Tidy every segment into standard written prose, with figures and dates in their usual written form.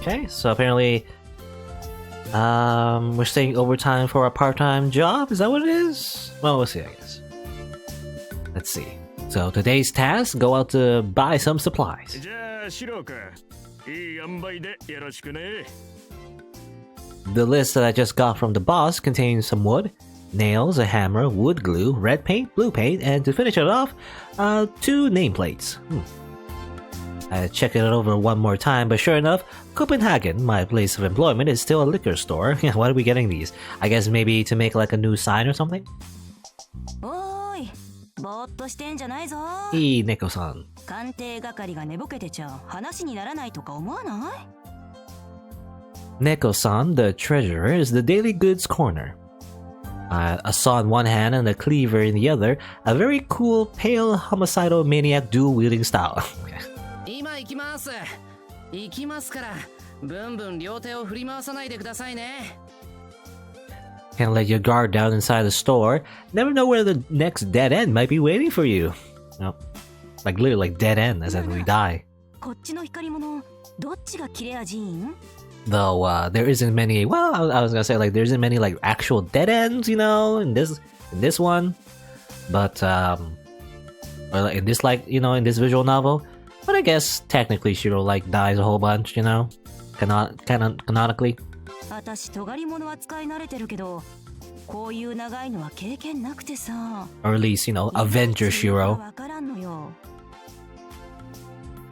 Okay, so apparently, we're staying overtime for a part-time job. Is that what it is? Well, we'll see, I guess. Let's see. So today's task: go out to buy some supplies. The list that I just got from the boss contains some wood, nails, a hammer, wood glue, red paint, blue paint, and to finish it off, 2 nameplates. I checked it over one more time, but sure enough, Copenhagen, my place of employment, is still a liquor store. Why are we getting these? I guess maybe to make like a new sign or something? Hey, Neko-san. Neko-san, the treasurer, is the daily goods corner. A saw in one hand and a cleaver in the other, a very cool, pale, homicidal maniac dual-wielding style. Can't let your guard down inside the store. Never know where the next dead end might be waiting for you. No, like literally like dead end, as in we die. Though there isn't many. Well, I was gonna say like there isn't many like actual dead ends, you know, in this one, but or like in this in this visual novel. But I guess technically Shirou like dies a whole bunch, you know, canonically. Or at least, Avenger Shirou.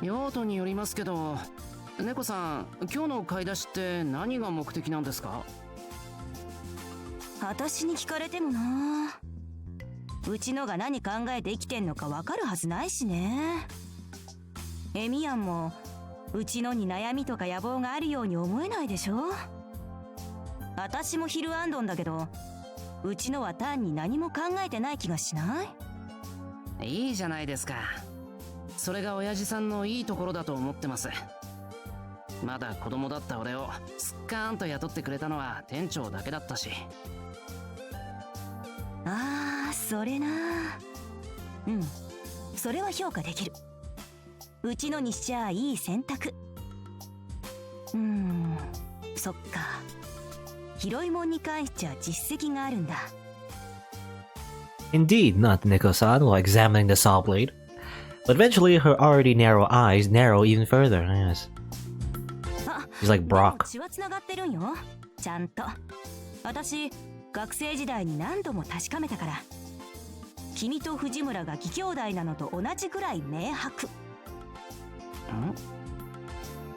用途によりますけど、猫さん、今日の買い出しって何が目的なんですか？私に聞かれてもな。うちのが何考えて生きてんのかわかるはずないしね。エミヤンもうちのに悩みとか野望があるように思えないでしょ。私もヒルアンドンだけど、うちのは単に何も考えてない気がしない？いいじゃないですか。それが親父さんのいいところだと思ってます。まだ子供だった俺をスッカーンと雇ってくれたのは店長だけだったし。ああ、それな。うん、それは評価できる。うちのにしちゃいい選択。そっか。広いもんに関しちゃ実績があるんだ。Indeed, not Neko-san while examining the saw blade. But eventually her already narrow eyes narrow even further. Yes. He's like Brock. 血は繋がってるんよ。ちゃんと。私、学生時代に何度も確かめたから。君と藤村が義兄弟なのと同じぐらい明白。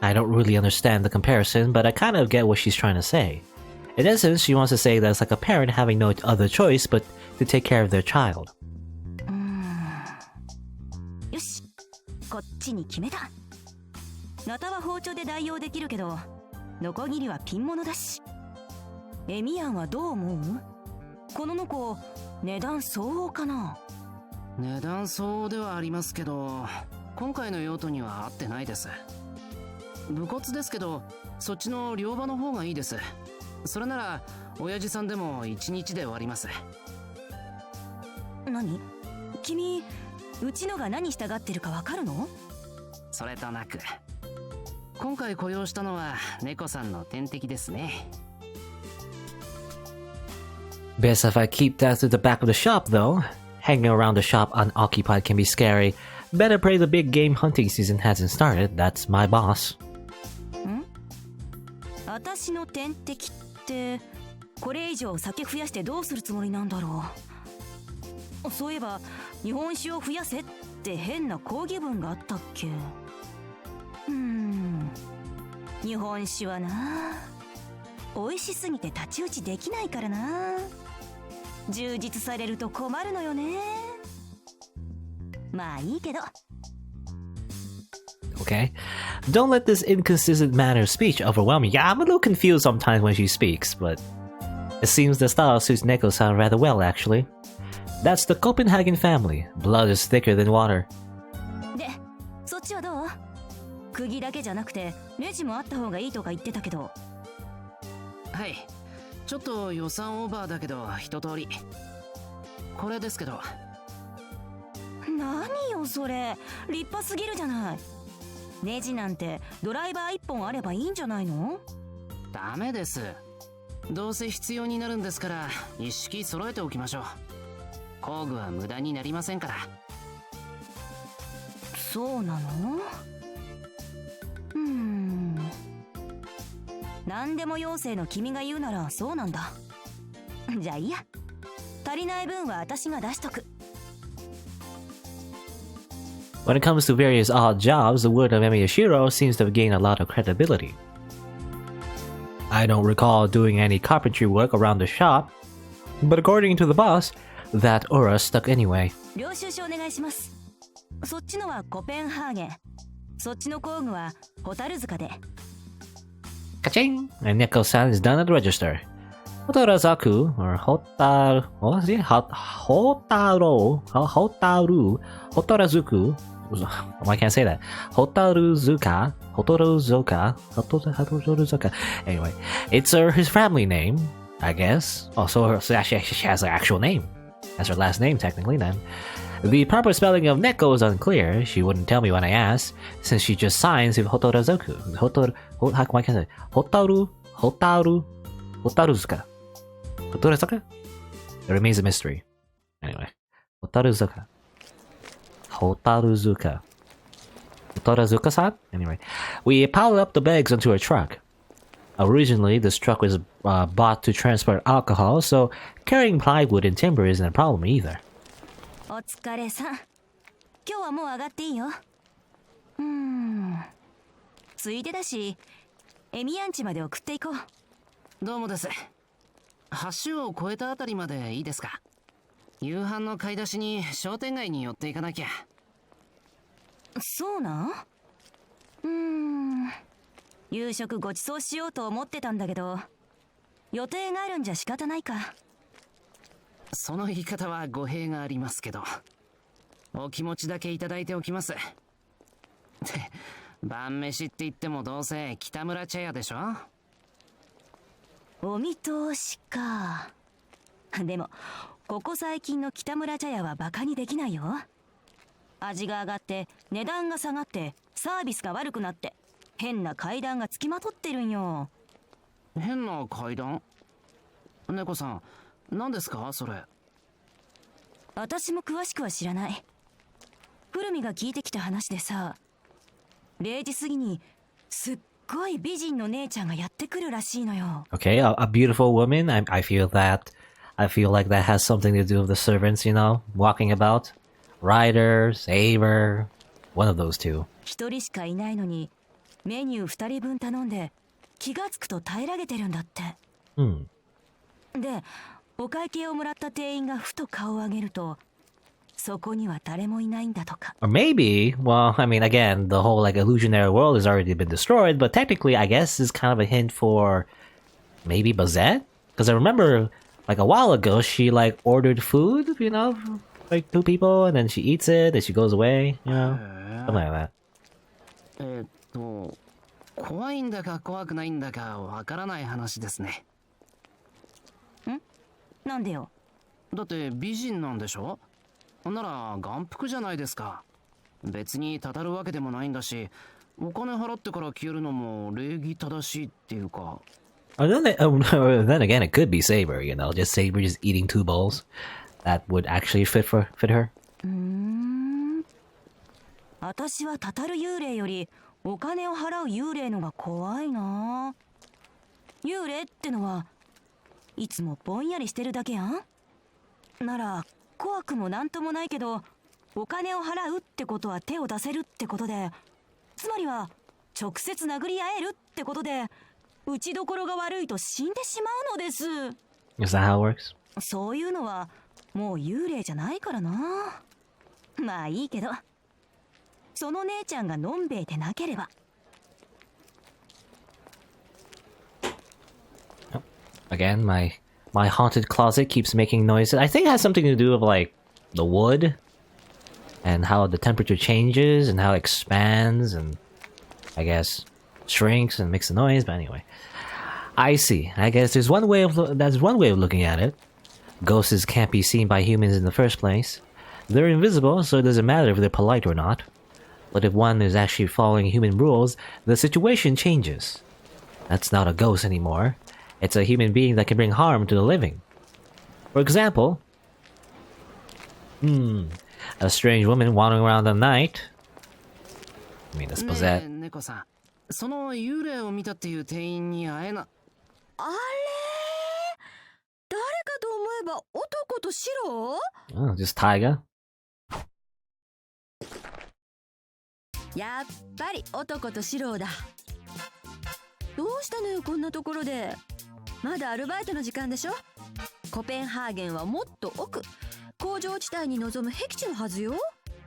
I don't really understand the comparison, but I kind of get what she's trying to say. In essence, she wants to say that it's like a parent having no other choice but to take care of their child. よし、こっちに決めた。ナタは包丁で代用できるけど、ノコギリはピン物だし。エミヤンはどう思う？このノコ、値段相応かな？値段相応ではありますけど、今回の用途には合ってないです。武骨ですけど、そっちの両刃の方がいいです。それなら親父さんでも1日で終わります。何？君、うちのが何したがってるかわかるの？それとなく、今回雇用したのは猫さんの天敵ですね。Best if I keep that to the back of the shop, though. Hanging around the shop unoccupied can be scary. Better pray the big game hunting season hasn't started. That's my boss. 私の天敵ってこれ以上酒増やしてどうするつもりなんだろう。そういえば日本酒を増やせって変な抗議文があったっけ。日本酒はな、美味しすぎて太刀打ちできないからな。充実されると困るのよね。まあいいけど。Okay. Don't let this inconsistent manner of speech overwhelm you. Yeah, I'm a little confused sometimes when she speaks, but it seems the style suits Neko-san rather well, actually. That's the Copenhagen family. Blood is thicker than water. で、そっちはどう？釘だけじゃなくてネジもあった方がいいとか言ってたけど。はい。ちょっと予算オーバーだけど一通り。これですけど。何よそれ、立派すぎるじゃない。ネジなんてドライバー1本あればいいんじゃないの？ダメです。どうせ必要になるんですから一式揃えておきましょう。工具は無駄になりませんから。そうなの？何でも妖精の君が言うならそうなんだ。じゃあいいや。足りない分は私が出しとく。When it comes to various odd jobs, the word of Emiya Shirou seems to have gained a lot of credibility. I don't recall doing any carpentry work around the shop, but according to the boss, that aura stuck anyway. 領収書お願いします。そっちのはコペンハーゲン。そっちの工具はホタル塚で。Ka-ching! And Neko-san is done at the register. Hotarazaku, or Hotarazuku, I can't say that. Hotaruzuka. Anyway, it's his family name, I guess. Oh, so she has an actual name. That's her last name, technically, then. The proper spelling of Neko is unclear. She wouldn't tell me when I asked, since she just signs with Hotarazuku. How can I say? Hotaruzuka. Hotaruzuka? It remains a mystery. Anyway, Hotaruzuka. Hotaruzuka-san? Anyway, we piled up the bags onto a truck. Originally, this truck was bought to transport alcohol, so carrying plywood and timber isn't a problem either. お疲れさん。今日はもう上がっていいよ。ついでだし、エミヤンチまで送っていこう。どうもです。橋を越えたあたりまでいいですか？夕飯の買い出しに商店街に寄っていかなきゃ。そうなん？夕食ごちそうしようと思ってたんだけど、予定があるんじゃ仕方ないか。その言い方は語弊がありますけど、お気持ちだけいただいておきます。で、晩飯って言ってもどうせ北村茶屋でしょ？お見通しか。でもここ最近の北村茶屋はバカにできないよ。味が上がって値段が下がってサービスが悪くなって変な階段がつきまとってるんよ。変な階段？猫さん、何ですかそれ？私も詳しくは知らない。古見が聞いてきた話でさ、0時過ぎにすっごい美人の姉ちゃんがやってくるらしいのよ。Okay, a beautiful woman. I feel like that has something to do with the servants, you know, walking about. Ryder, Saber, one of those two. 一人しかいないのにメニュー2人分頼んで気がつくと平らげてるんだって。で、お会計をもらった店員がふと顔を上げると、そこには誰もいないんだとか。Or maybe, well, I mean, again, the whole like illusionary world has already been destroyed, but technically, I guess is kind of a hint for maybe Bazett? Because I remember like a while ago, she like ordered food, you know, like 2 people, and then she eats it, and she goes away, you know, something like that. 怖いんだか怖くないんだかわからない話ですね。なんでよ？だって美人なんでしょ？なら眼福じゃないですか。別にたたるわけでもないんだし、お金払ってから消えるのも礼儀正しいっていうか。Then again, it could be Saber, you know, just Saber just eating 2 bowls. That would actually fit her. 私はたたる幽霊よりお金を払う幽霊のが怖いな。幽霊ってのはいつもぼんやりしてるだけやん。なら怖くもなんともないけど、お金を払うってことは手を出せるってことで、つまりは直接殴り合えるってことで、打ちどころが悪いと死んでしまうのです。Is that how it works? そういうのはもう幽霊じゃないからな。まあいいけど、その姉ちゃんがのんべえでなければ。Again, my haunted closet keeps making noises. I think it has something to do with like the wood and how the temperature changes and how it expands and I guess shrinks and makes a noise. But anyway, I see. I guess that's one way of looking at it. Ghosts can't be seen by humans in the first place. They're invisible, so it doesn't matter if they're polite or not. But if one is actually following human rules, the situation changes. That's not a ghost anymore. It's a human being that can bring harm to the living. For example, a strange woman wandering around at night. I mean, that's Bazett. ねえ猫さん、その幽霊を見たっていう店員に会えな。あれ、誰かと思えば男と白？ Oh, just Tiger. やっぱり男と白だ。どうしたのよこんなところで。まだアルバイトの時間でしょ。コペンハーゲンはもっと奥、工場地帯に臨む僻地のはずよ。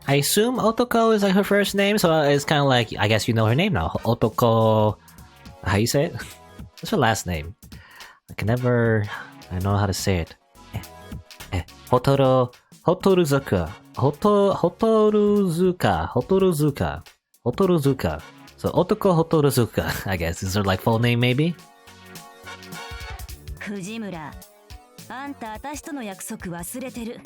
I assume Otoko is like her first name, so it's kind of like, I guess you know her name now. Otoko... How you say it? What's her last name? I don't know how to say it. Hotoruzuka. Hotoruzuka. So Otoko Hotoruzuka, I guess. Is her like full name maybe? 藤村、あんた私との約束忘れてる。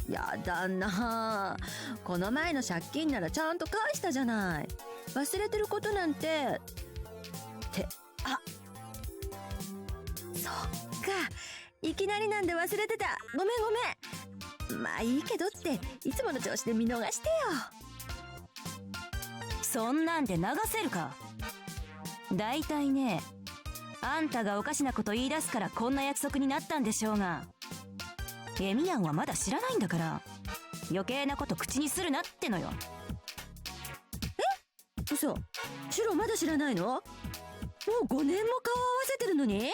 やだな。この前の借金ならちゃんと返したじゃない。忘れてることなんて。あ、そっか。いきなりなんで忘れてた。ごめんごめん。まあいいけどっていつもの調子で見逃してよ。そんなんで流せるか。だいたいね、あんたがおかしなこと言い出すからこんな約束になったんでしょうが。エミヤンはまだ知らないんだから余計なこと口にするなってのよ。え？嘘。シロまだ知らないの？もう5年も顔合わせてるのに？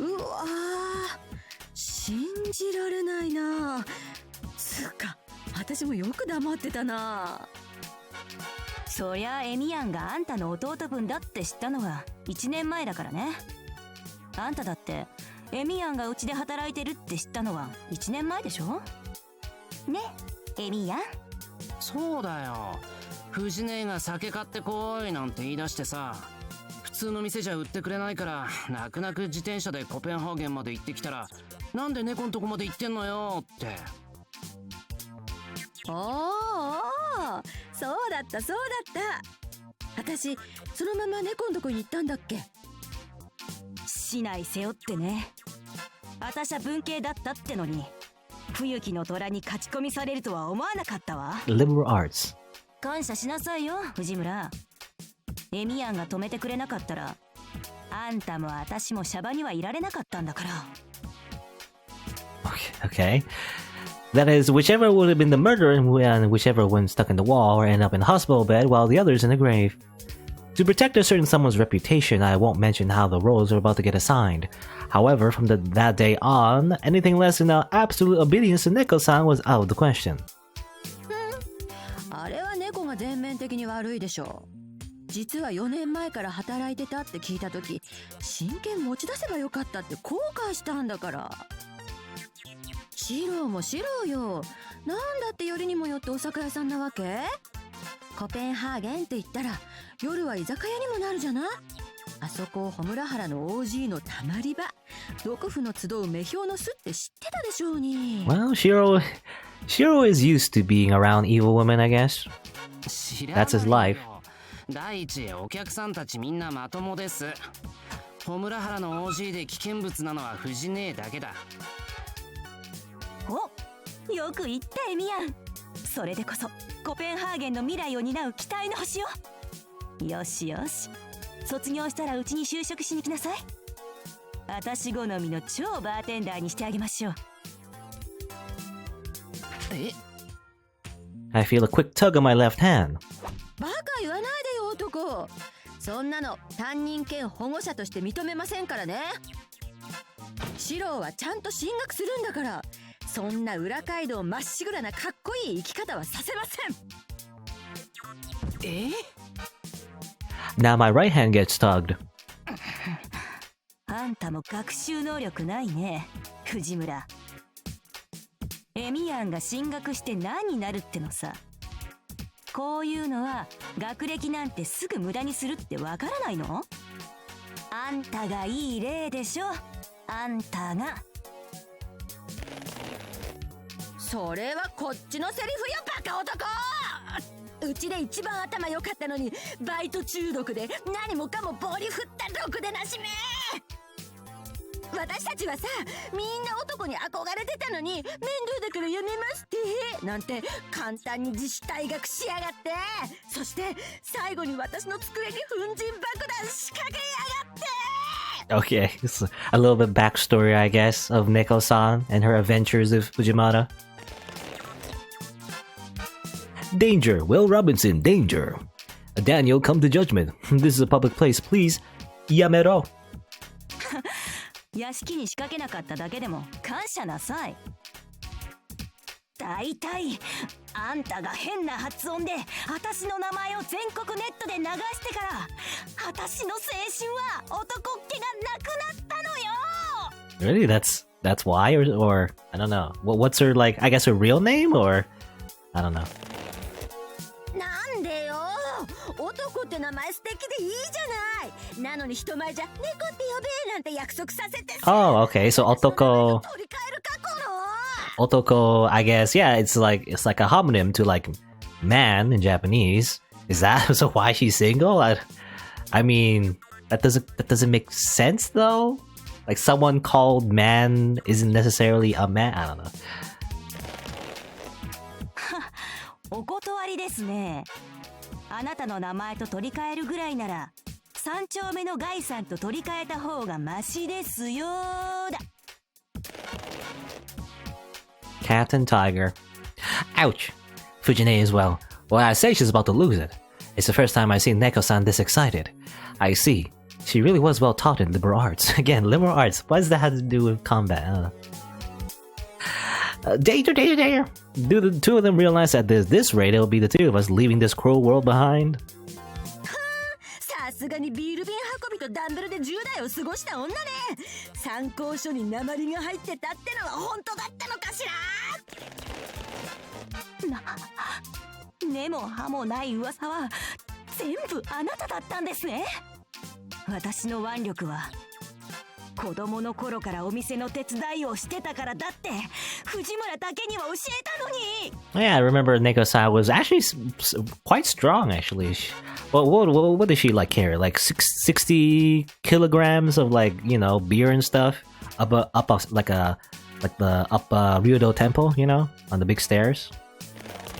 うわー、信じられないな。つうか私もよく黙ってたな。そりゃエミヤンがあんたの弟分だって知ったのは1年前だからね。あんただってエミヤンがうちで働いてるって知ったのは1年前でしょ？ね、エミヤン。そうだよ。藤姉が酒買ってこいなんて言い出してさ、普通の店じゃ売ってくれないから泣く泣く自転車でコペンハーゲンまで行ってきたら、なんで猫んとこまで行ってんのよって。おーおー、そうだったそうだった。私そのまま猫んとこに行ったんだっけ。市内背負ってね。私は文系だったってのに冬木の虎に勝ち込みされるとは思わなかったわ。 Liberal arts. 感謝しなさいよ藤村。エミヤンが止めてくれなかったらあんたも私もシャバにはいられなかったんだから。 Okay. That is, whichever would have been the murderer and whichever one stuck in the wall or end up in the hospital bed while the other's in the grave. To protect a certain someone's reputation, I won't mention how the roles are about to get assigned. However, from that day on, anything less than absolute obedience to Neko-san was out of the question. あれは猫が全面的に悪いでしょう。実は4年前から働いてたって聞いたとき、真剣持ち出せばよかったって後悔したんだから。シローもシローよ。なんだってよりにもよってお酒屋さんなわけ？コペンハーゲンって言ったら夜は居酒屋にもなるじゃない。あそこ穂村原の OG のたまり場、毒婦の集う目標の巣って知ってたでしょうに。 Well, Shiro is used to being around evil women, I guess. That's his life. 第一、お客さんたちみんなまともです。穂村原の OG で危険物なのは藤姉だけだ。お、よく言ったエミヤン。それでこそコペンハーゲンの未来を担う期待の星よ。よしよし、卒業したらうちに就職しに来なさい。私好みの超バーテンダーにしてあげましょう。え？ I feel a quick tug on my left hand. バカ言わないでよ男。そんなの担任兼保護者として認めませんからね。シローはちゃんと進学するんだから、そんな裏街道まっしぐらなかっこいい生き方はさせません。え？ Now my right hand gets tugged. あんたも学習能力ないね、藤村。エミヤンが進学して何になるってのさ。こういうのは学歴なんてすぐ無駄にするってわからないの？あんたがいい例でしょ。あんたが。それはこっちのセリフよバカ男。うちで一番頭良かったのにバイト中毒で何もかも棒に振ったろくでなしめ。私たちはさ、みんな男に憧れてたのに面倒だからやめますってなんて簡単に自主退学しやがって、そして最後に私の机に粉塵爆弾仕掛けやがって。 Okay, it's a little bit backstory, I guess, of Neko-san and her adventures with Fujimata. Danger! Will Robinson, danger! Daniel, come to judgment. This is a public place, please. Yamero! 屋敷に仕掛けなかっただけでも感謝なさい。だいたいあんたが変な発音で私の名前を全国ネットで流してから私の青春は男っ気がなくなったのよ。 Really? That's why? Or I don't know. What's her, like, I guess her real name? Or I don't know. なんでよ、男って名前素敵でいいじゃない。なのに人前じゃ猫って呼べなんて約束させてさ。 Oh, okay. So otoko, 取り替えるかこの。 otoko, I guess, yeah, it's like a homonym to like man in Japanese. Is that so why she's single? I mean, that doesn't make sense though. Like someone called man isn't necessarily a man. I don't know. お断りですね。あなたの名前と取り替えるぐらいなら三丁目のガイさんと取り替えた方がマシですよだ。 Captain Tiger. Ouch. Fujine as well. Well, I say she's about to lose it. It's the first time I've seen Neko-san this excited. I see. She really was well taught in liberal arts. Again, liberal arts. What does that have to do with combat? I don't know. Danger, danger, danger. Do the two of them realize that at this rate it'll be the two of us leaving this cruel world behind? さすがにビール瓶運びとダンベルで10代を過ごした女ね。参考書に鉛が入ってたってのは本当だったのかしら。根も葉もない噂は全部あなただったんですね。私の腕力は子供の頃からお店の手伝いをしてたからだって藤村だけには教えたのに。 Yeah, I remember Neko-san was actually quite strong, actually. What did she like carry? Like 60 kilograms of, like, you know, beer and stuff up the Ryudo Temple, you know, on the big stairs.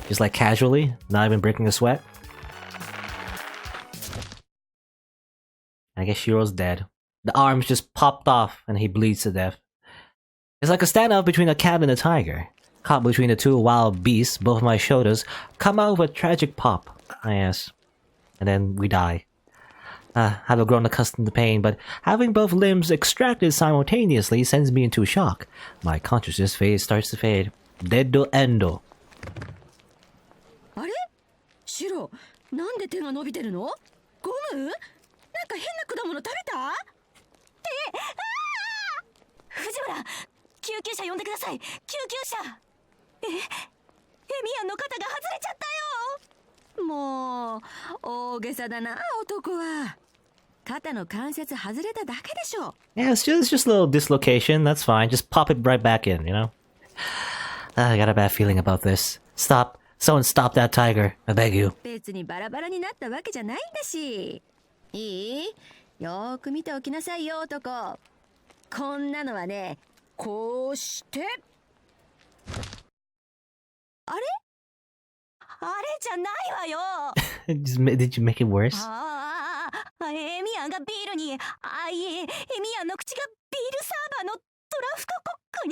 Just like casually, not even breaking a sweat. I guess Shiro's dead. The arms just popped off and he bleeds to death. It's like a standoff between a cat and a tiger. Caught between the two wild beasts, both my shoulders come out with a tragic pop. Yes. And then we die. Have grown accustomed to pain, but having both limbs extracted simultaneously sends me into shock. My consciousness starts to fade. Dedo endo. あれ？シロ、なんで手が伸びてるの？ゴム？なんか変な果物食べた？藤村、救急車呼んでください。救急車。エミヤンの肩が外れちゃったよ。もう大げさだな男は。肩の関節外れただけでしょ。 Yeah, it's just a little dislocation. That's fine. Just pop it right back in, you know? I got a bad feeling about this. Stop. Someone stop that tiger. I beg you. 別にバラバラになったわけじゃないんだし。いい？よーく見ておきなさいよ男。こんなのはね、こうしてあれ？あれじゃないわよ。Did you make it worse? エミヤンがビールに、いえ、エミヤンの口がビールサーバーのトラフカコック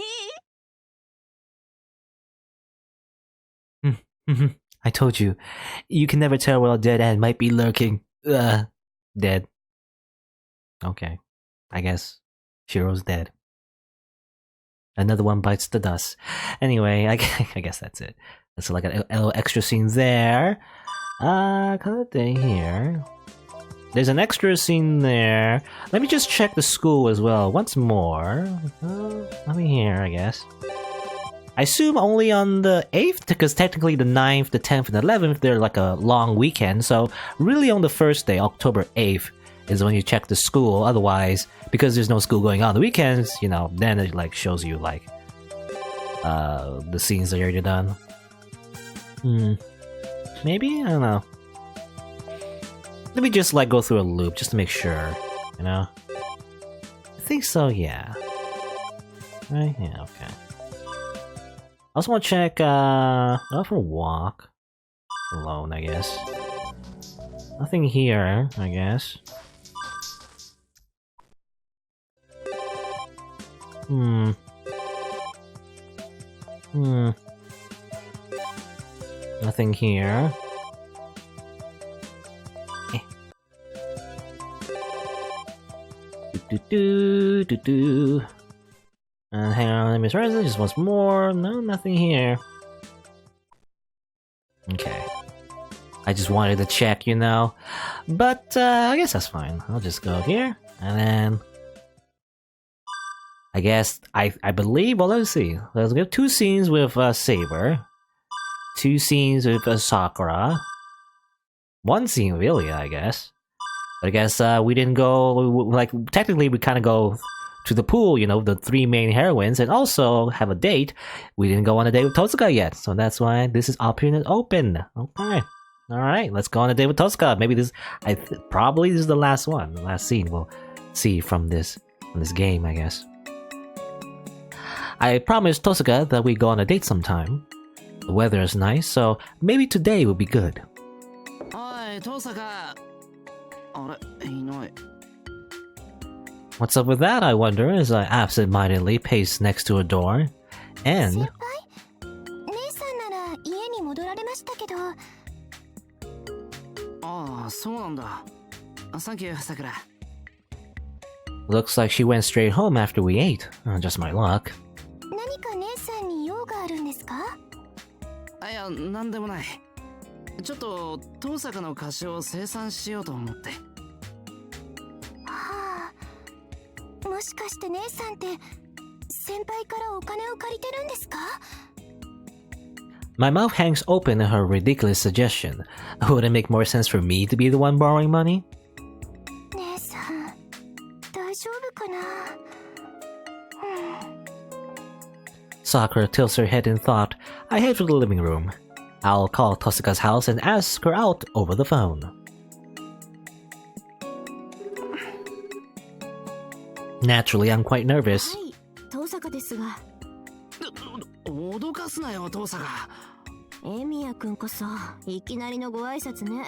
に。I told you. You can never tell where a dead end might be lurking. Dead. Okay. I guess Shiro's dead. Another one bites the dust. Anyway, I guess that's it. That's like a little extra scene there. Cut thing here. There's an extra scene there. Let me just check the school as well once more. Let me hear, I guess. I assume only on the 8th, because technically the 9th, the 10th, and 11th, they're like a long weekend. So really on the first day, October 8th, is when you check the school. Otherwise, because there's no school going on the weekends, you know, then it like shows you like the scenes that are already done. Maybe? I don't know. Let me just like go through a loop just to make sure, you know? I think so, yeah. Right? Yeah, okay. I also want to check, not for walk. Alone, I guess. Nothing here, I guess. Nothing here. Hang on, Miss Resident just once more. No, nothing here. Okay. I just wanted to check, you know. But I guess that's fine. I'll just go here and then I guess I believe, well, let's see. Let's get 2 scenes with Saber. 2 scenes with Sakura. 1 scene with Ilya, I guess. But I guess we didn't go, like, technically we kind of go to the pool, you know, the 3 main heroines, and also have a date. We didn't go on a date with Tohsaka yet, so that's why this is option open. Okay. Alright, let's go on a date with Tohsaka. Maybe this, probably this is the last one, the last scene we'll see from this game, I guess. I promised Tohsaka that we go on a date sometime. The weather is nice, so maybe today will be good. Hi, Tohsaka. What's up with that, I wonder, as I absent-mindedly pace next to a door. And... looks like she went straight home after we ate. Just my luck. いや、なんでもない。ちょっと遠坂の貸しを清算しようと思って。はあ、もしかして姉さんって先輩からお金を借りてるんですか? My mouth hangs open at her ridiculous suggestion. Would it make more sense for me to be the one borrowing money? 姉さん、大丈夫かな? Sakura tilts her head in thought. I head for the living room. I'll call Tohsaka's house and ask her out over the phone. Naturally, I'm quite nervous. はい、遠坂ですが。脅かすなよ、遠坂。エミヤ君こそいきなりのご挨拶ね。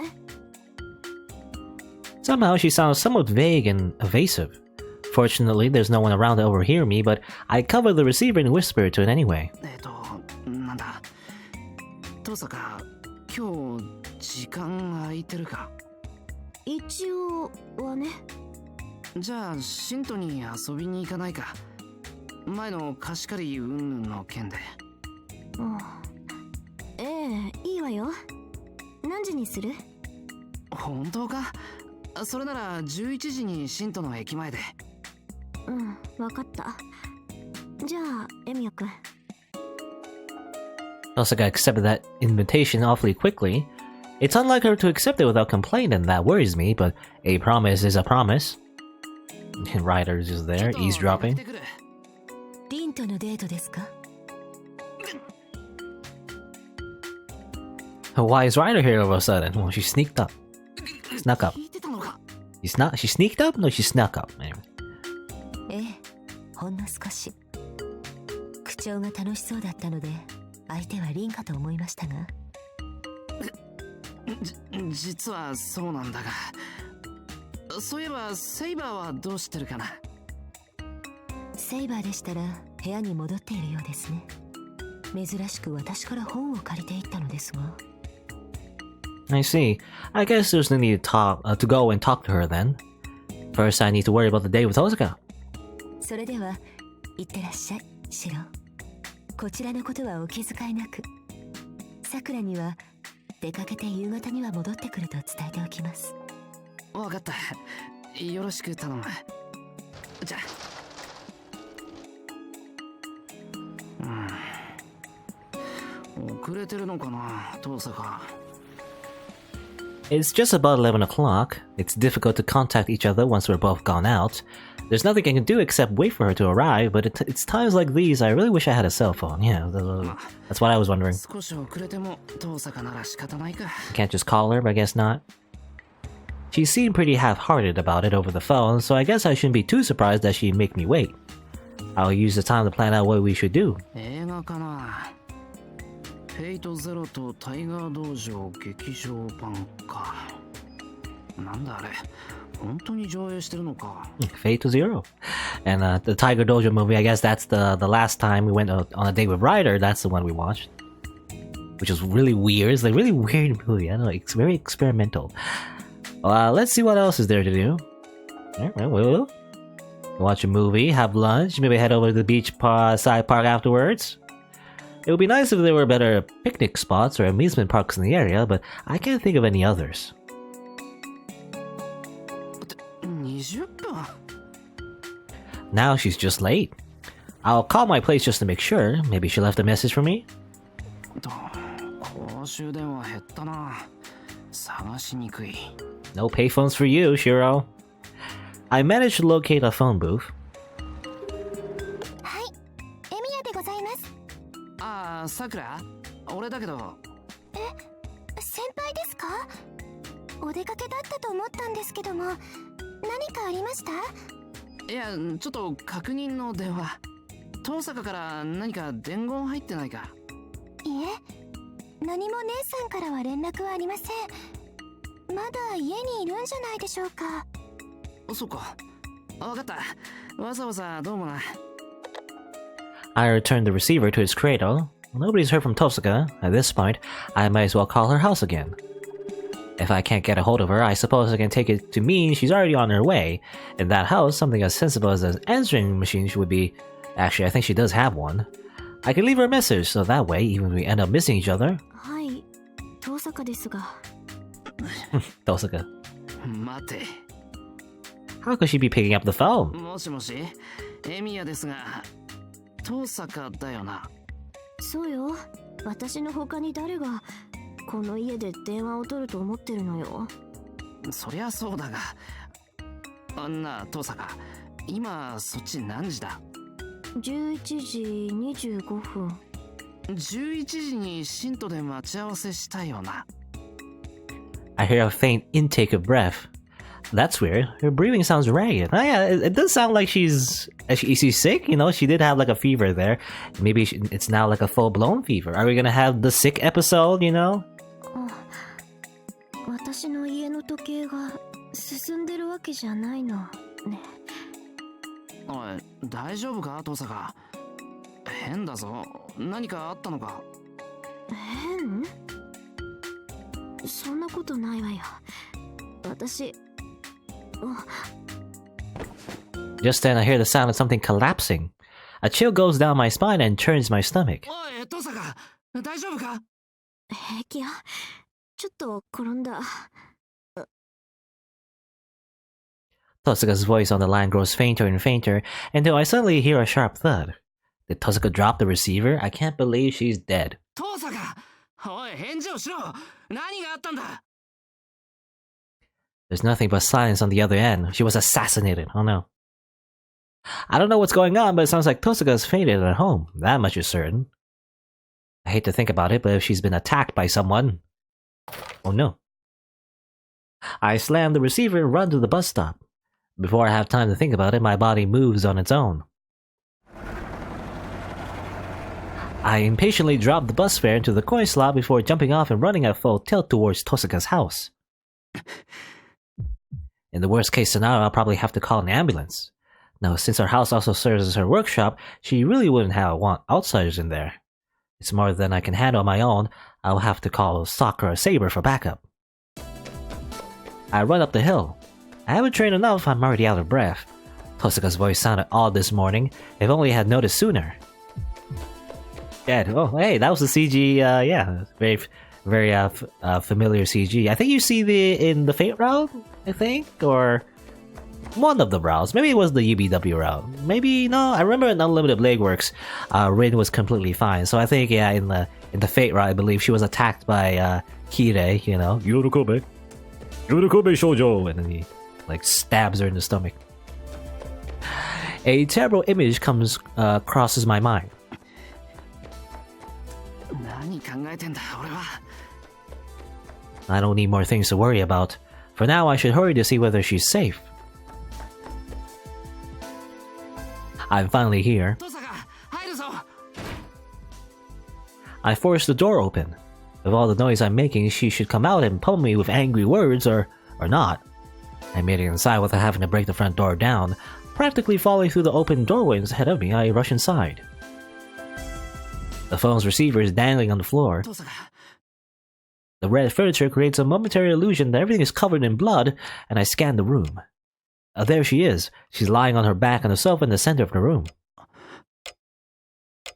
Somehow she sounds somewhat vague and evasive. Fortunately, there's no one around to overhear me, but I cover the receiver and whisper to it anyway. なんだ。遠坂、今日時間空いてるか？一応はね。じゃあ、新都に遊びに行かないか。前の貸し借り云々の件で。ええ、いいわよ。何時にする？本当か？それなら11時に新都の駅前で。わかった。じゃあ、エミヤ君。Tohsaka accepted that invitation awfully quickly. It's unlike her to accept it without complaint, and that worries me, but a promise is a promise. And Ryder's just there, eavesdropping. リンとのデートですか? Why is Ryder here all of a sudden? Well, she sneaked up. Snuck up. She sneaked up? No, she snuck up, man. ええ、ほんの少し。口調が楽しそうだったので、相手はリンかと思いましたが。実はそうなんだが。そういえば、セイバーはどうしてるかな？セイバーでしたら部屋に戻っているようですね。珍しく私から本を借りていったのですが。I see. I guess there's no need to go and talk to her then. First, I need to worry about the day with Tohsaka. それでは、いってらっしゃい、シロ。こちらのことはお気遣いなく。さくらには出かけて夕方には戻ってくると伝えておきます。わかった。よろしく頼む。じゃあ。遅れてるのかな、遠坂。It's just about 11 o'clock. It's difficult to contact each other once we're both gone out. There's nothing I can do except wait for her to arrive, but it's times like these I really wish I had a cell phone. Yeah, that's what I was wondering. 少し遅れても遠坂なら仕方ないか。 Can't just call her, but I guess not. She seemed pretty half-hearted about it over the phone, so I guess I shouldn't be too surprised that she'd make me wait. I'll use the time to plan out what we should do. 映画かな。フェイトゼロとタイガー道場劇場版か。なんだあれ。本当に上映してるのか。 Fate to Zero. And the Tiger Dojo movie, I guess that's the last time we went on a date with Ryder. That's the one we watched. Which is really weird. It's like a really weird movie. I don't know. It's very experimental. Let's see what else is there to do. Alright, we'll watch a movie, have lunch, maybe head over to the beach side park afterwards. It would be nice if there were better picnic spots or amusement parks in the area, but I can't think of any others. 20分 Now she's just late. I'll call my place just to make sure. Maybe she left a message for me? 公衆電話減ったな。探しにくい。 No payphones for you, Shiro. I managed to locate a phone booth. はい、エミヤでございます。ああ、さくら俺だけど。先輩ですか？お出かけだったと思ったんですけども、何かありました？いや、ちょっと確認の電話。遠坂から何か伝言入ってないか？いえ、何も姉さんからは連絡はありません。まだ家にいるんじゃないでしょうか。そうか。わかった。わざわざどうもな。I returned the receiver to its cradle. Nobody's heard from Tohsaka. At this point, I might as well call her house again. If I can't get a hold of her, I suppose I can take it to mean she's already on her way. In that house, something as sensible as an answering machine would be... Actually, I think she does have one. I can leave her a message, so that way, even if we end up missing each other... はい、遠坂ですが。Tohsaka. 待て。 How could she be picking up the phone? もしもし、エミヤですが、遠坂だよな。そうよ。私の他に誰がこの家で電話を取ると思ってるのよ。そりゃそうだが。あんな遠坂、今そっち何時だ11時25分。11時にシントで待ち合わせしたよな。I hear a faint intake of breath. That's weird. Her breathing sounds ragged. Oh yeah, it does sound like she's sick. You know, she did have like a fever there. Maybe it's now like a full-blown fever. Are we gonna have the sick episode, you know? 私の家の時計が進んでるわけじゃないのね。おい、大丈夫か遠坂。変だぞ。何かあったのか？変？そんなことないわよ。私。Just then I hear the sound of something collapsing. A chill goes down my spine and turns my stomach. おい、遠坂、大丈夫か？平気よ。ちょっと転んだ。Tohsaka's voice on the line grows fainter and fainter until I suddenly hear a sharp thud. Did Tohsaka drop the receiver? I can't believe she's dead. 遠坂、おい、返事をしろ。何があったんだ？ There's nothing but silence on the other end. She was assassinated. Oh no. I don't know what's going on, but it sounds like Tohsaka's fainted at home. That much is certain. I hate to think about it, but if she's been attacked by someone... Oh no. I slam the receiver and run to the bus stop. Before I have time to think about it, my body moves on its own. I impatiently drop the bus fare into the coin slot before jumping off and running at full tilt towards Tohsaka's house. In the worst case scenario, I'll probably have to call an ambulance. Now, since her house also serves as her workshop, she really wouldn't want outsiders in there. It's more than I can handle on my own. I'll have to call Soccer or Saber for backup. I run up the hill. I haven't trained enough, I'm already out of breath. Tohsaka's voice sounded odd this morning. If only I had noticed sooner. Dead. Oh, hey, that was the CG, yeah. Very familiar CG. I think you see in the Fate route, I think? Or one of the routes. Maybe it was the UBW route. Maybe, no, I remember in Unlimited Blade Works, Rin was completely fine. So I think, yeah, in the Fate route, I believe she was attacked by Kirei, you know. Yorukobe. Urukobe shoujo! And then he like stabs her in the stomach. A terrible image crosses my mind. 何考えてんだ俺は。 I don't need more things to worry about. For now, I should hurry to see whether she's safe. I'm finally here. トサカ入るぞ。 I force the door open. With all the noise I'm making, she should come out and pummel me with angry words or not. I made it inside without having to break the front door down. Practically falling through the open doorway ahead of me, I rush inside. The phone's receiver is dangling on the floor. トサカ。 The red furniture creates a momentary illusion that everything is covered in blood, and I scan the room. There she is. She's lying on her back on the sofa in the center of the room.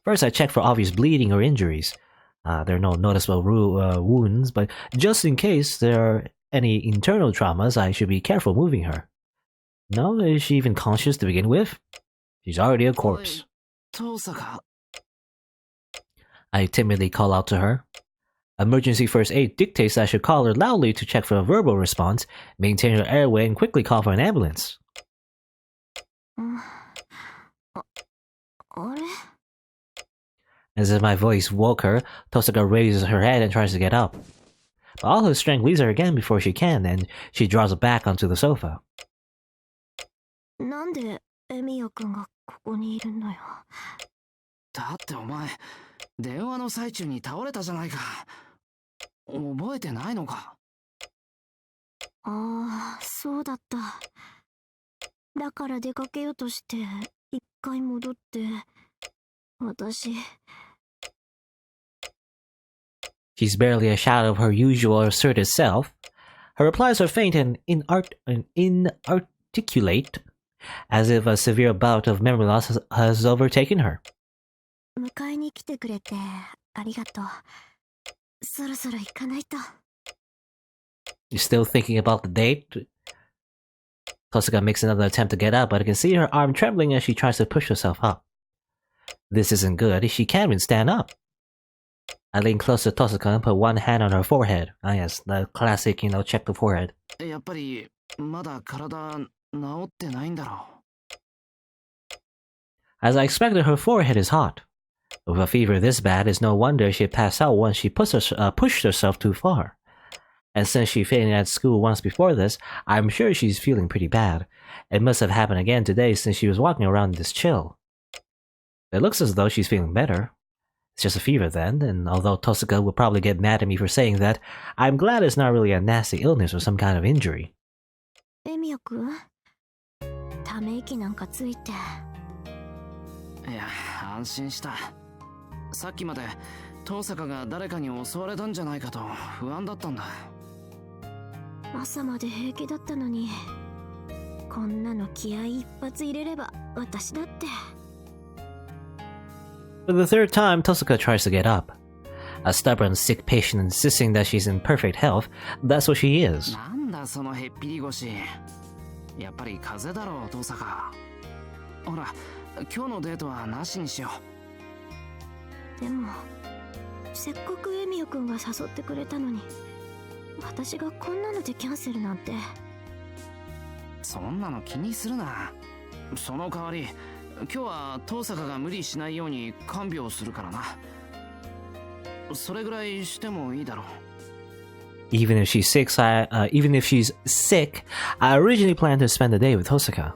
First, I check for obvious bleeding or injuries. There are no noticeable wounds, but just in case there are any internal traumas, I should be careful moving her. No, is she even conscious to begin with? She's already a corpse. トサカ。 I timidly call out to her. Emergency first aid dictates I should call her loudly to check for a verbal response, maintain her airway, and quickly call for an ambulance. あれ As if my voice woke her, Tohsaka raises her head and tries to get up. But all her strength leaves her again before she can, and she draws back onto the sofa. なんでエミヤくんがここにいるのよ。だってお前電話の最中に倒れたじゃないか。覚えてないのか。ああ、そうだった。だから出かけようとして一回戻って、私。 She's barely a shadow of her usual assertive self. Her replies are faint and inarticulate, as if a severe bout of memory loss has overtaken her. 迎えに来てくれてありがとう。そろそろ行かないと。 You're still thinking about the date? Tohsaka makes another attempt to get up, but I can see her arm trembling as she tries to push herself up. This isn't good. She can't even stand up. I lean close to Tohsaka and put one hand on her forehead. Ah yes, the classic, check the forehead. やっぱりまだ体治ってないんだろう。 As I expected, her forehead is hot. With a fever this bad, it's no wonder she passed out once she pushed herself too far. And since she fainted at school once before this, I'm sure she's feeling pretty bad. It must have happened again today since she was walking around this chill. It looks as though she's feeling better. It's just a fever then, and although Tohsaka will probably get mad at me for saying that, I'm glad it's not really a nasty illness or some kind of injury. エミヤくん、ため息なんかついて。いや安心した。さっきまでトーサカが誰かに襲われたんじゃないかと不安だったんだ。朝まで平気だったのに、こんなの気合い一発入れれば私だって。 For the third time, Tohsaka tries to get up. A stubborn, sick patient insisting that she's in perfect health, that's what she is. なんだそのへっぴり腰。やっぱり風邪だろうトーサカ。ほら今日のデートはなしにしよう。でもせっかくエミヤくんが誘ってくれたのに、私がこんなのでキャンセルなんて。そんなの気にするな。その代わり今日はトーサカが無理しないように看病するからな。それぐらいしてもいいだろう。 Even if she's sick, I originally planned to spend the day with Tohsaka.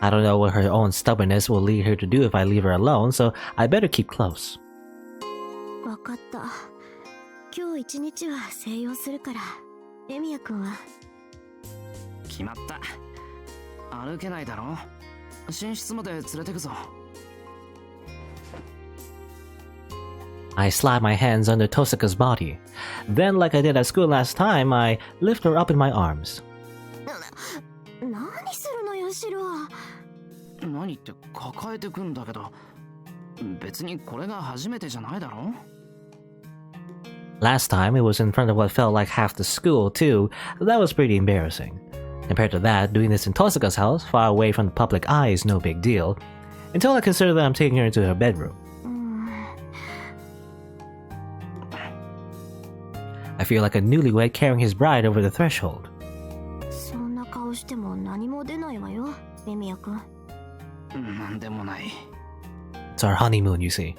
I don't know what her own stubbornness will lead her to do if I leave her alone, so I better keep close. わかった。今日一日は静養するから、エミヤくんは。決まった。歩けないだろう。寝室まで連れてくぞ。 I slide my hands under Tohsaka's body. Then, like I did at school last time, I lift her up in my arms. 何するのよ、シロ。何って抱えてくんだけど、別にこれが初めてじゃないだろ。 Last time, it was in front of what felt like half the school, too. That was pretty embarrassing. Compared to that, doing this in Tohsaka's house, far away from the public eye, is no big deal. Until I consider that I'm taking her into her bedroom. I feel like a newlywed carrying his bride over the threshold. な顔しても何も出ないわよ、エミヤくん。なんでもない。 It's our honeymoon, you see.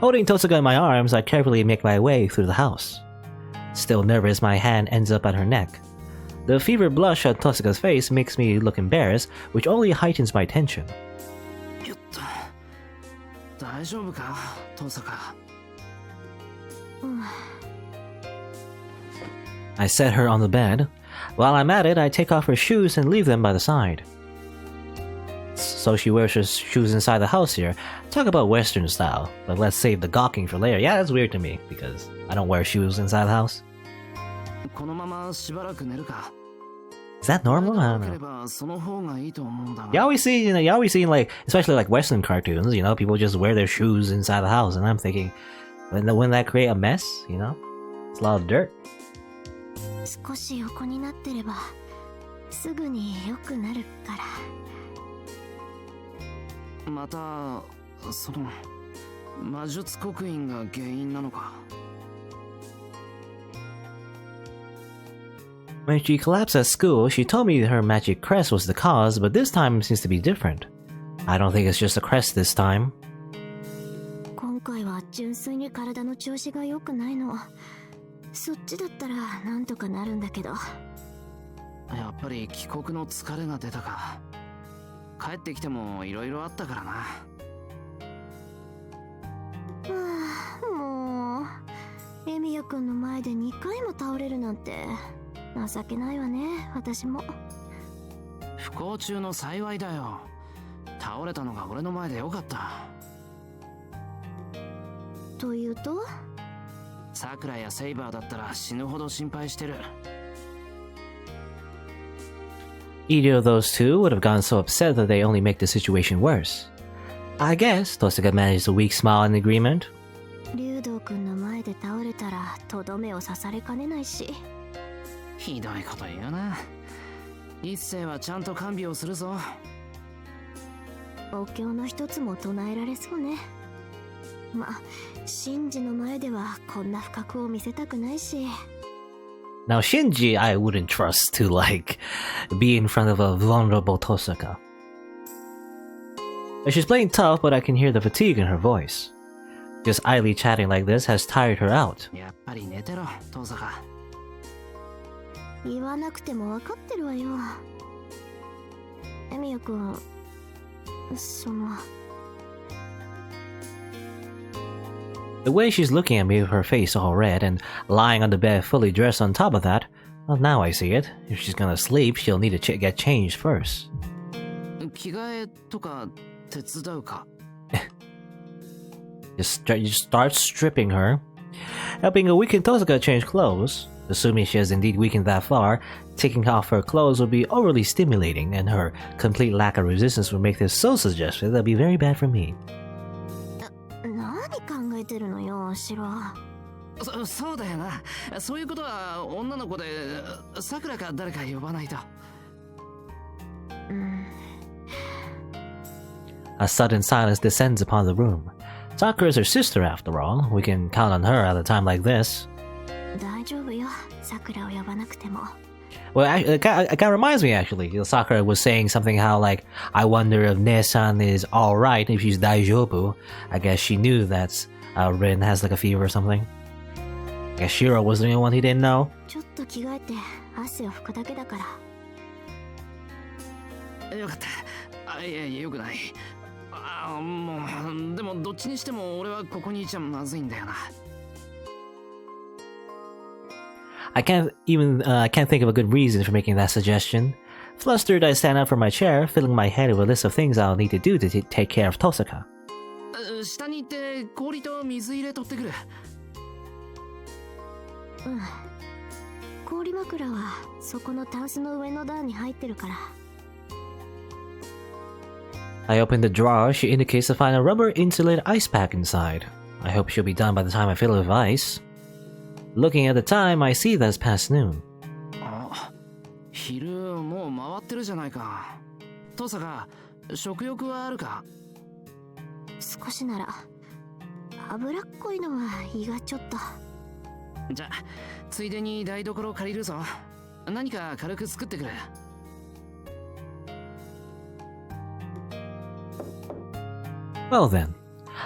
Holding Tohsaka in my arms, I carefully make my way through the house. Still nervous, my hand ends up at her neck. The fevered blush on Tohsaka's face makes me look embarrassed, which only heightens my tension. よっと。大丈夫か、登坂。I set her on the bed. While I'm at it, I take off her shoes and leave them by the side. So she wears her shoes inside the house here. Talk about Western style, but let's save the gawking for later. Yeah, that's weird to me, because I don't wear shoes inside the house. このまましばらく寝るか。 Is that normal? I don't know. その方がいいと思うんだが。 You always see like, especially like Western cartoons, you know, people just wear their shoes inside the house, and I'm thinking, wouldn't that create a mess, you know? It's a lot of dirt. 少し横になってればすぐに良くなるから。またその魔術刻印が原因なのか。 When she collapsed at school, she told me her magic crest was the cause, but this time seems to be different. I don't think it's just a crest this time. 今回は純粋に体の調子が良くないの。そっちだったらなんとかなるんだけど。やっぱり帰国の疲れが出たか。帰ってきてもいろいろあったからな。もうエミヤくんの前で2回も倒れるなんて情けないわね、私も。不幸中の幸いだよ。倒れたのが俺の前でよかった。というと？サクラやセイバーだったら死ぬほど心配してる。 Either of those two would have gotten so upset that they only make the situation worse. I guess Tohsaka managed a weak smile in agreement. 竜道くんの前で倒れたらとどめを刺されかねないし。ひどいこと言うな。一世はちゃんと看病をするぞ。お経の一つも唱えられそうね。まあ、シンジの前ではこんな不覚を見せたくないし。Now Shinji, I wouldn't trust to like be in front of a vulnerable Tohsaka. She's playing tough, but I can hear the fatigue in her voice. Just idly chatting like this has tired her out. やっぱり寝てろ、登坂。言わなくても分かってるわよ。エミヤくん、その。The way she's looking at me with her face all red and lying on the bed fully dressed on top of that, well, now I see it. If she's gonna sleep, she'll need to get changed first. 着替えとか手伝うか。You start stripping her, helping a weakened Tohsaka change clothes. Assuming she has indeed weakened that far, taking off her clothes would be overly stimulating, and her complete lack of resistance would make this so suggestive that'd be very bad for me. 何考えてるのよ、シロ。そうだよな。そういうことは女の子でサクラか誰か呼ばないと。A sudden silence descends upon the room. Sakura is her sister after all. We can count on her at a time like this. 大丈夫よ、サクラを呼ばなくても。Well, it kind of reminds me actually. You know, Sakura was saying something how like, I wonder if Ne-san is alright, if she's daijobu. I guess she knew that Rin has like a fever or something. I guess Shiro was the only one he didn't know. ちょっと着替えて汗を拭くだけだから。よかった。いやよくない。もうでもどっちにしても俺はここにいちゃまずいんだよな。I can't think of a good reason for making that suggestion. Flustered, I stand up from my chair, filling my head with a list of things I'll need to do to take care of Tohsaka. 下に行って氷と水入れ取ってくる。氷枕はそこのタンスの上の段に入ってるから。I open the drawer. She indicates to find a rubber insulated ice pack inside. I hope she'll be done by the time I fill it with ice. Looking at the time, I see that it's past noon. 昼もう回ってるじゃないか。登坂、食欲はあるか？少しなら。脂っこいのは胃がちょっと。じゃあついでに台所借りるぞ。何か軽く作ってくる。Well then,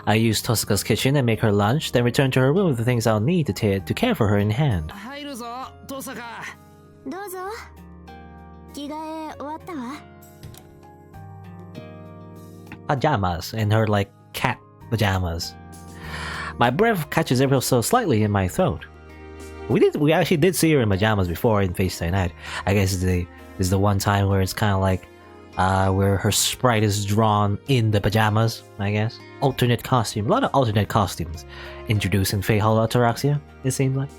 I use Tohsaka's kitchen and make her lunch, then return to her room with the things I'll need to care for her in hand. 入るぞ登坂。どうぞ。着替え終わったわ。Pajamas, and her like cat pajamas. My breath catches ever so slightly in my throat. We actually did see her in pajamas before in Face Day Night. I guess this is the one time where it's kind of like where her sprite is drawn in the pajamas, I guess. Alternate costume. A lot of alternate costumes introduced in Fate Hall Ataraxia, it seems like.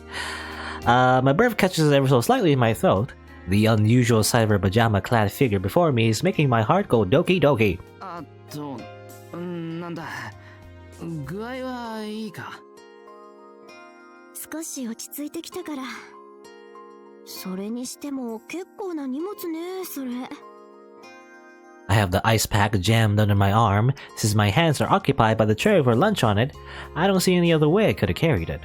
My breath catches ever so slightly in my throat. The unusual sight of her pajama-clad figure before me is making my heart go doki doki. なんだ具合はいいか。少し落ち着いてきたから。それにしても結構な荷物ね、それ。I have the ice pack jammed under my arm. Since my hands are occupied by the tray with her lunch on it, I don't see any other way I could have carried it.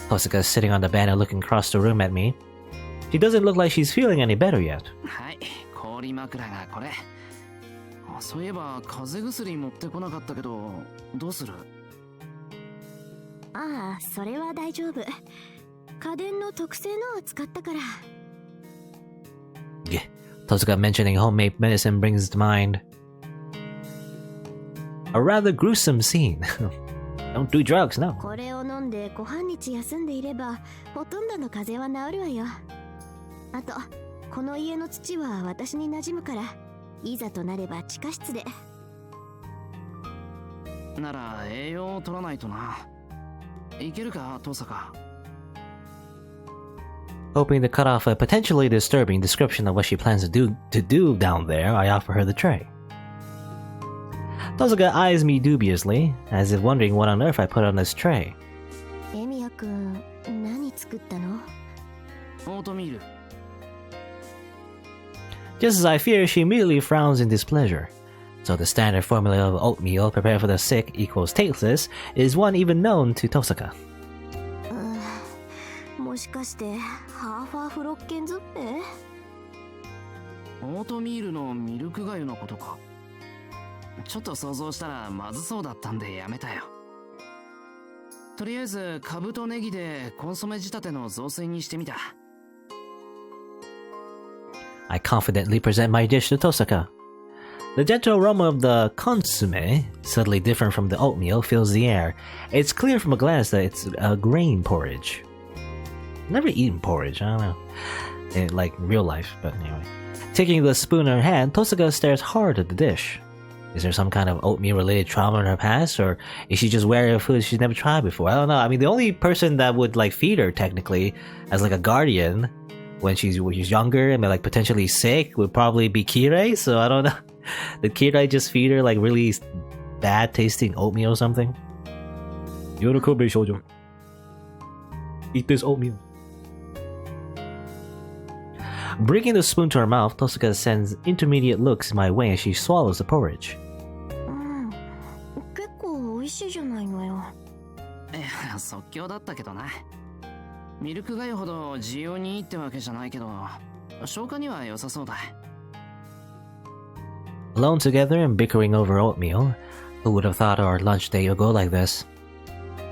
Tohsaka is sitting on the bed and looking across the room at me. She doesn't look like she's feeling any better yet. はい、氷枕がこれ。そういえば風邪薬持ってこなかったけど、どうする？ああ、それは大丈夫。家電の特製のを使ったから。Yeah, Tohsaka mentioning homemade medicine brings to mind a rather gruesome scene. Don't do drugs, no. これを飲んで小半日休んでいれば、ほとんどの風邪は治るわよ。あと、この家の土は私に馴染むから、いざとなれば地下室で。なら栄養を取らないとな。いけるか、登坂。Hoping to cut off a potentially disturbing description of what she plans to do down there, I offer her the tray. Tohsaka eyes me dubiously, as if wondering what on earth I put on this tray. エミヤくん、何作ったの？オートミール。Just as I fear, she immediately frowns in displeasure. So the standard formula of oatmeal prepared for the sick equals tasteless is one even known to Tohsaka. もしかしてハーファーフロッケンズって？オートミールのミルク粥のことか。ちょっと想像したらまずそうだったんでやめたよ。とりあえずカブとネギでコンソメ仕立ての雑炊にしてみた。I confidently present my dish to Tohsaka. The gentle aroma of the consomme, subtly different from the oatmeal, fills the air. It's clear from a glance that it's a grain porridge. Never eaten porridge, I don't know. Like real life, but anyway. Taking the spoon in her hand, Tohsaka stares hard at the dish. Is there some kind of oatmeal-related trauma in her past, or is she just wary of food she's never tried before? I don't know. I mean, the only person that would like feed her technically as like a guardian when she's younger and like potentially sick would probably be Kirei. So I don't know. Did Kirei just feed her like really bad tasting oatmeal or something? Yorukobe shoujo. Eat this oatmeal. Bringing the spoon to her mouth, Tohsaka sends intermediate looks my way as she swallows the porridge. 結構美味しいじゃないのよ。いや、即興だったけどな。ミルク粥ほど需要にいいってわけじゃないけど、消化には良さそうだ。Alone together and bickering over oatmeal, who would have thought our lunch date would go like this?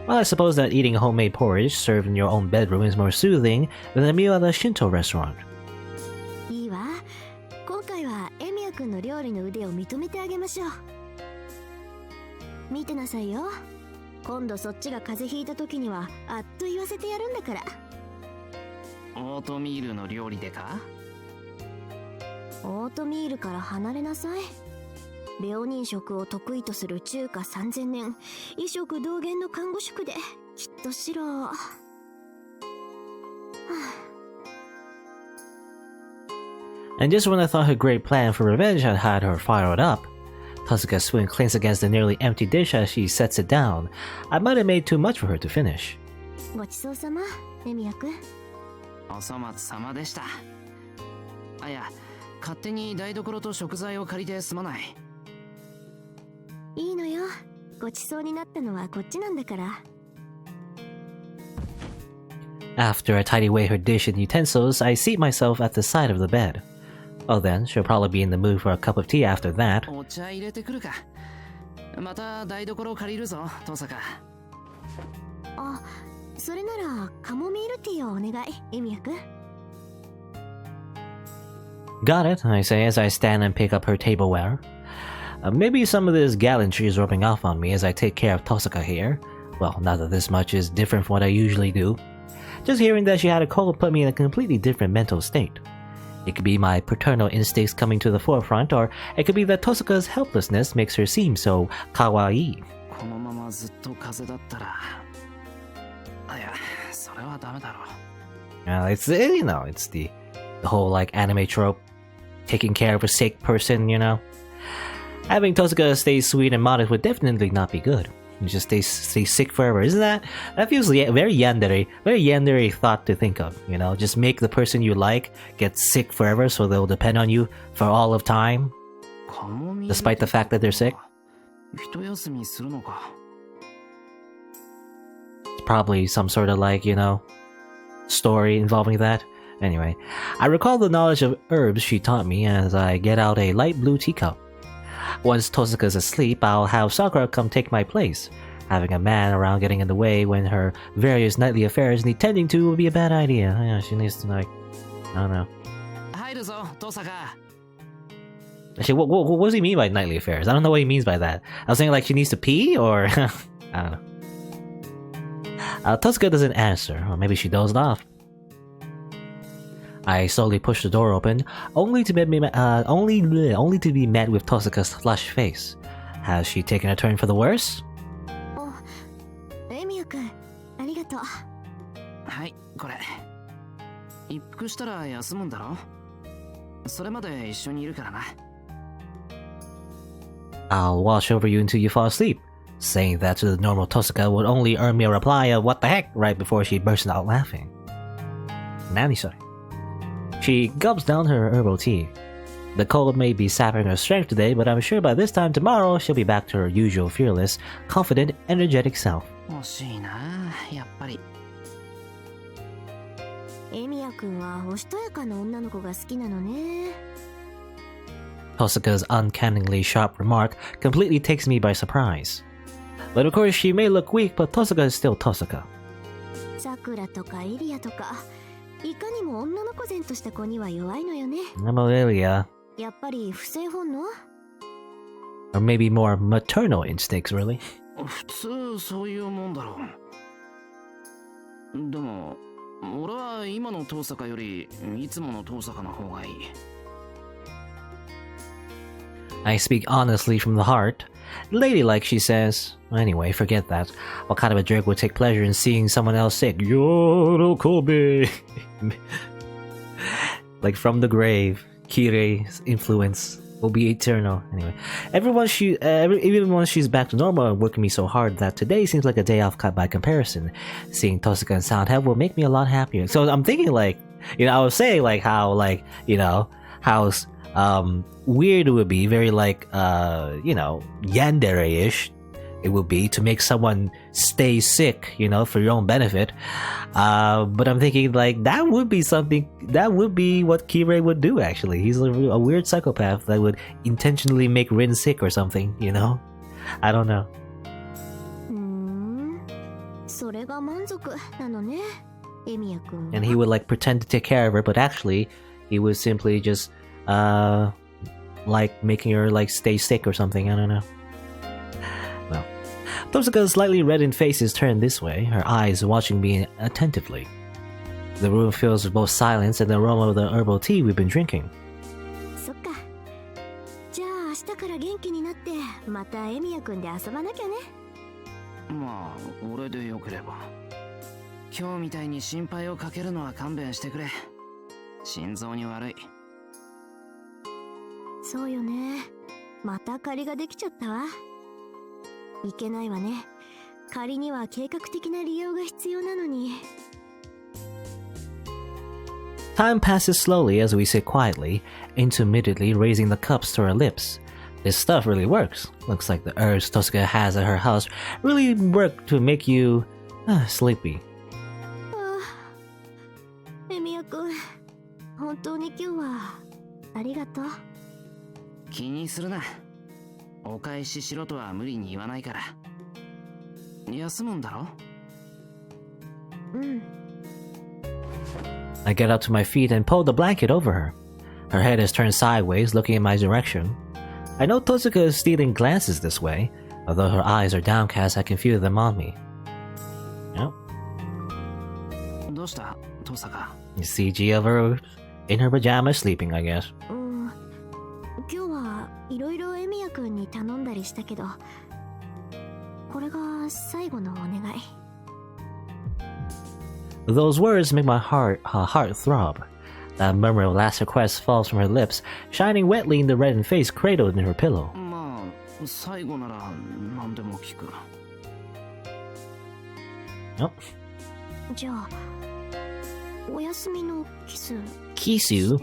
Well, I suppose that eating homemade porridge served in your own bedroom is more soothing than a meal at a Shinto restaurant. いいわ。今回はエミヤくんの料理の腕を認めてあげましょう。見てなさいよ。今度そっちが風邪ひいた時にはあっと言わせてやるんだから。オートミールの料理でか？オートミールから離れなさい。病人食を得意とする中華3000年、医食同源の看護宿できっとしろ。And just when I thought her great plan for revenge had had her fired up, Tohsaka's spoon clinks against the nearly empty dish as she sets it down. I might have made too much for her to finish. ごちそうさま、エミヤくん。お粗末様でした。あ、いや、勝手に台所と食材を借りてすまない。いいのよ。ごちそうになったのはこっちなんだから。After I tidy away her dish and utensils, I seat myself at the side of the bed. Oh then, she'll probably be in the mood for a cup of tea after that. お茶入れてくるか。また台所借りるぞ、登坂。あ、それならカモミールティーをお願い、エミヤくん。Got it, I say as I stand and pick up her tableware. Maybe some of this gallantry is rubbing off on me as I take care of Tohsaka here. Well, not that this much is different from what I usually do. Just hearing that she had a cold put me in a completely different mental state. It could be my paternal instincts coming to the forefront, or it could be that Tohsaka's helplessness makes her seem so kawaii. このままずっと風邪だったら、あ、いや、それはダメだろう。It's it's the whole like anime trope, taking care of a sick person, you know. Having Tohsaka stay sweet and modest would definitely not be good. You just stay sick forever, isn't that? That feels very yandere thought to think of. You know, just make the person you like get sick forever, so they'll depend on you for all of time, despite the fact that they're sick. 一休みするのか。It's probably some sort of like, you know, story involving that. Anyway, I recall the knowledge of herbs she taught me as I get out a light blue teacup. Once Tohsaka's asleep, I'll have Sakura come take my place. Having a man around getting in the way when her various nightly affairs need tending to would be a bad idea. Yeah, she needs to like, I don't know. 入るぞ、Tohsaka。Actually, what does he mean by nightly affairs? I don't know what he means by that. I was saying like she needs to pee, or I don't know. Tohsaka doesn't answer, or maybe she dozed off. I slowly push the door open, only to be met with Tohsaka's flushed face. Has she taken a turn for the worse? エミヤくん、ありがとう。はい、これ。一服したら休むんだろ？それまで一緒にいるからな。I'll watch over you until you fall asleep. Saying that to the normal Tohsaka would only earn me a reply of what the heck right before she bursts out laughing. Nani-sai. She gulps down her herbal tea. The cold may be sapping her strength today, but I'm sure by this time tomorrow she'll be back to her usual fearless, confident, energetic self. 惜しいな、やっぱり。エミヤくんはおしとやかな女の子が好きなのね。Tohsaka's uncannily sharp remark completely takes me by surprise. But of course she may look weak, but Tohsaka is still Tohsaka. さくらとかイリアとか、いかにも女の子然とした子には弱いのよね。Ilia. やっぱり不正本能？ Or maybe more maternal instincts, really. 普通そういうもんだろう。でも、俺は今の登坂よりいつもの登坂の方がいい。I speak honestly from the heart. Ladylike, she says. Anyway, forget that. What kind of a jerk would take pleasure in seeing someone else sick? Yoro Kobe! Like from the grave, Kirei's influence will be eternal. Anyway, even once she's back to normal and working me so hard that today seems like a day off cut by comparison. Seeing Tohsaka in sound health will make me a lot happier. So I'm thinking like, you know, I was saying like how like, you know, how weird it would be, very like, you know, yandere-ish it would be to make someone stay sick, you know, for your own benefit. But I'm thinking like that would be what Kirei would do actually. He's a weird psychopath that would intentionally make Rin sick or something, you know? I don't know. それが満足なのね、エミヤくんは。 And he would like pretend to take care of her, but actually he would simply just like making her like stay sick or something. I don't know. Well, Tohsaka's slightly reddened face is turned this way, her eyes watching me attentively. The room fills with both silence and the aroma of the herbal tea we've been drinking. そっか。じゃあ明日から元気になってまたエミヤくんで遊ばなきゃね。まあ、俺でよければ。今日みたいに心配をかけるのは勘弁してくれ。心臓に悪い。そうよね。また借りができちゃったわ。いけないわね。借りには計画的な利用が必要なのに。Time passes slowly as we sit quietly, intermittently raising the cups to our lips. This stuff really works. Looks like the herbs Tohsaka has at her house really work to make you sleepy. エミヤくん、本当に今日はありがとう。気にするな。お返ししろとは無理に言わないから。休むんだろ？I get up to my feet and pull the blanket over her. Her head is turned sideways, looking in my direction. I know Tohsaka is stealing glances this way. Although her eyes are downcast, I can feel them on me. Yep. どうした、トサカ？ CG of her in her pajamas sleeping, I guess. 今日はいろいろエミヤくんに頼んだりしたけど、これが最後のお願い。Those words make my heart throb. That murmur of last request falls from her lips, shining wetly in the reddened face cradled in her pillow. まあ、最後なら何でも聞く。Oh. じゃあ、お休みのキス。Kiss you?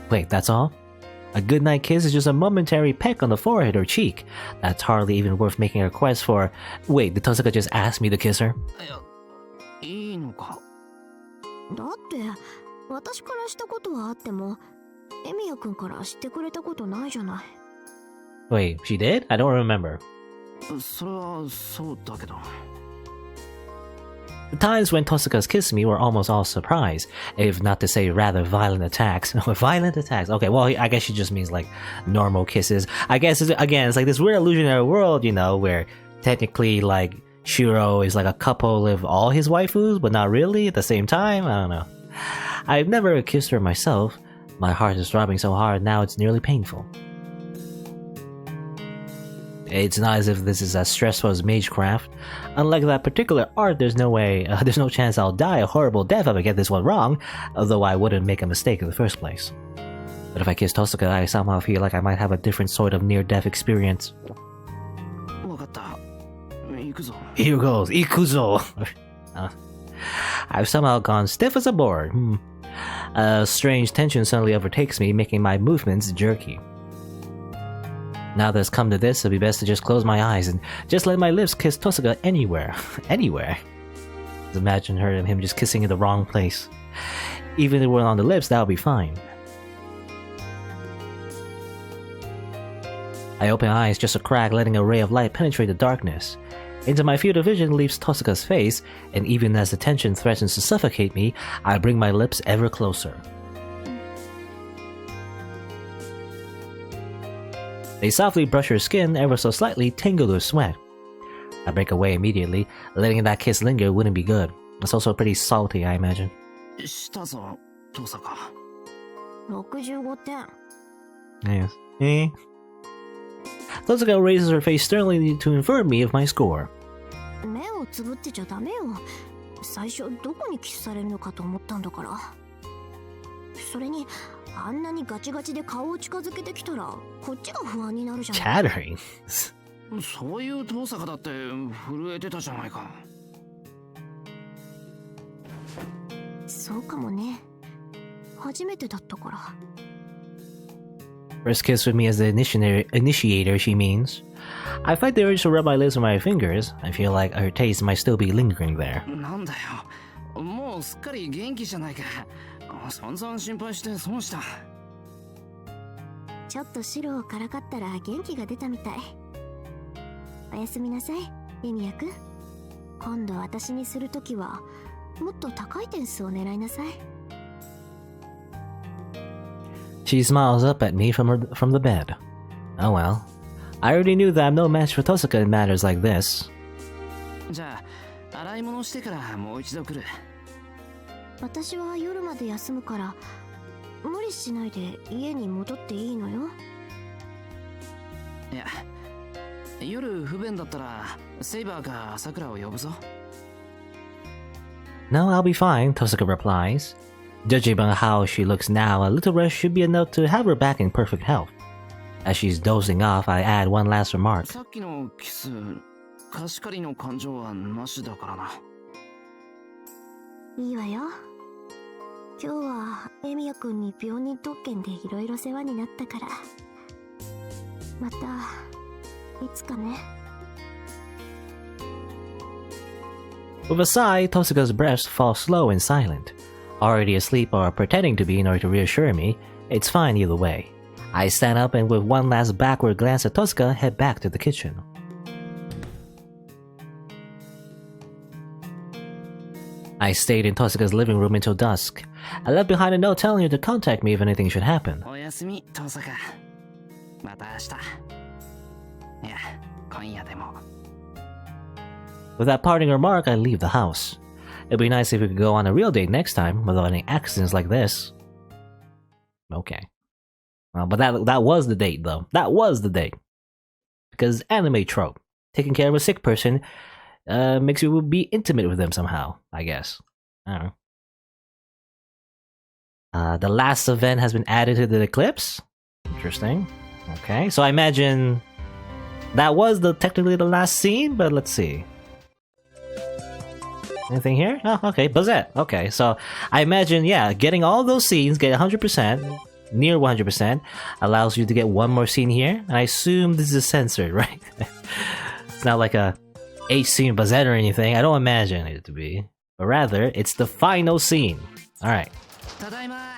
Wait, that's all? A goodnight kiss is just a momentary peck on the forehead or cheek. That's hardly even worth making a request for. Wait, did Tohsaka just ask me to kiss her? いいのか？だって私からしたことはあってもエミヤくんからしてくれたことないじゃない。 Wait, she did? I don't remember. それはそうだけど。The times when Tohsaka's kissed me were almost all surprise, if not to say rather violent attacks. Violent attacks? Okay, well, I guess she just means like normal kisses. I guess, again, it's like this weird illusionary world, you know, where technically like Shirou is like a couple with all his waifus, but not really at the same time. I don't know. I've never kissed her myself. My heart is throbbing so hard now it's nearly painful. It's not as if this is as stressful as magecraft. Unlike that particular art, there's no chance I'll die a horrible death if I get this one wrong, although I wouldn't make a mistake in the first place. But if I kiss Tohsaka, I somehow feel like I might have a different sort of near-death experience. わかった。行くぞ。 Here goes, Ikuzo! I've somehow gone stiff as a board. A strange tension suddenly overtakes me, making my movements jerky. Now that it's come to this, it'd be best to just close my eyes and just let my lips kiss Tohsaka anywhere. Anywhere. Just imagine her and him just kissing in the wrong place. Even if it weren't on the lips, that would be fine. I open my eyes just a crack, letting a ray of light penetrate the darkness. Into my field of vision leaps Tohsaka's face, and even as the tension threatens to suffocate me, I bring my lips ever closer. They softly brush her skin ever so slightly, tingled with sweat. I break away immediately. Letting that kiss linger wouldn't be good. It's also pretty salty, I imagine. したぞ、トサカ。65点。 Yes. Tohsaka raises her face sternly to inform me of my score. 目をつぶってちゃダメよ。最初どこにキスされるのかと思ったんだから。それにあんなにガチガチで顔を近づけてきたらこっちが不安になるじゃん。 Chattering. そういうトサカだって震えてたじゃないか。そうかもね。初めてだったから。First kiss with me as the initiator, she means. I fight the urge to rub my lips with my fingers. I feel like her taste might still be lingering there. なんだよ。もうすっかり元気じゃないか。散々心配して損した。ちょっと白をからかったら元気が出たみたい。おやすみなさい、エミヤくん。今度私にするときはもっと高い点数を狙いなさい。She smiles up at me from the bed. Oh well. I already knew that I'm no match for Tohsaka in matters like this. じゃあ、洗い物してからもう一度来る。私は夜まで休むから無理しないで家に戻っていいのよ。いや、夜不便だったらセイバーかさくらを呼ぶぞ。No, I'll be fine, Tohsaka replies. Judging by how she looks now, a little rest should be enough to have her back in perfect health. As she's dozing off, I add one last remark. さっきのキス、貸し借りの感情はなしだからな。いいわよ。今日はエミヤくんに病人特権でいろいろ世話になったから。またいつかね。With a sigh, Tohsaka's breaths fall slow and silent. Already asleep or pretending to be in order to reassure me, it's fine either way. I stand up and with one last backward glance at Tohsaka, head back to the kitchen. I stayed in Tohsaka's living room until dusk. I left behind a note telling her to contact me if anything should happen. おやすみ、遠坂。また明日。いや、今夜でも。With that parting remark, I leave the house. It'd be nice if we could go on a real date next time without any accidents like this. Okay. Well, but that was the date, though. That was the date. Because anime trope. Taking care of a sick person makes you be intimate with them somehow, I guess. I don't know. The last event has been added to the eclipse. Interesting. Okay, so I imagine that was technically the last scene, but let's see. Anything here? Oh, okay, Bazett. Okay, so I imagine, yeah, getting all those scenes, get 100%, near 100%, allows you to get one more scene here. And I assume this is censored, right? It's not like a H scene Bazett or anything. I don't imagine it to be. But rather, it's the final scene. Alright. ただいま。